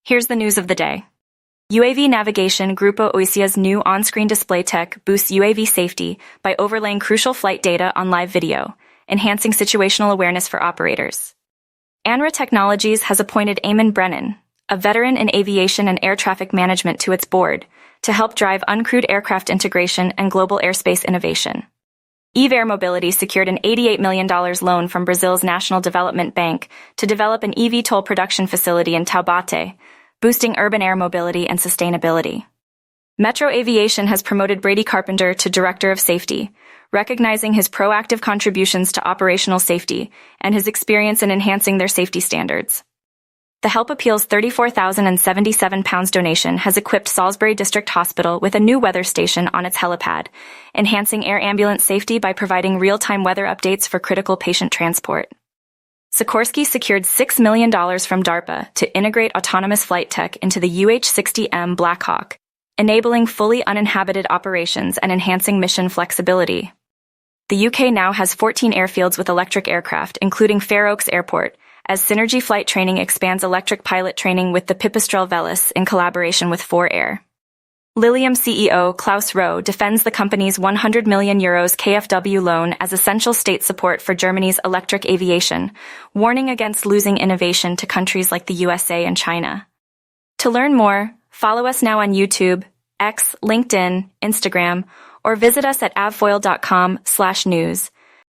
Here's the news of the day. UAV Navigation Grupo Oesia's new on-screen display tech boosts UAV safety by overlaying crucial flight data on live video, enhancing situational awareness for operators. ANRA Technologies has appointed Eamonn Brennan, a veteran in aviation and air traffic management, to its board to help drive uncrewed aircraft integration and global airspace innovation. Air Mobility secured an $88 million loan from Brazil's National Development Bank to develop an eVTOL production facility in Taubaté, boosting urban air mobility and sustainability. Metro Aviation has promoted Brady Carpenter to Director of Safety, recognizing his proactive contributions to operational safety and his experience in enhancing their safety standards. The Help Appeals £34,077 donation has equipped Salisbury District Hospital with a new weather station on its helipad, enhancing air ambulance safety by providing real-time weather updates for critical patient transport. Sikorsky secured $6 million from DARPA to integrate autonomous flight tech into the UH-60M Black Hawk, enabling fully uninhabited operations and enhancing mission flexibility. The UK now has 14 airfields with electric aircraft, including Fair Oaks Airport, as Synergy Flight Training expands electric pilot training with the Pipistrel Velis in collaboration with 4Air. Lilium CEO Klaus Rowe defends the company's €100 million KfW loan as essential state support for Germany's electric aviation, warning against losing innovation to countries like the USA and China. To learn more, follow us now on YouTube, X, LinkedIn, Instagram, or visit us at avfoil.com/news.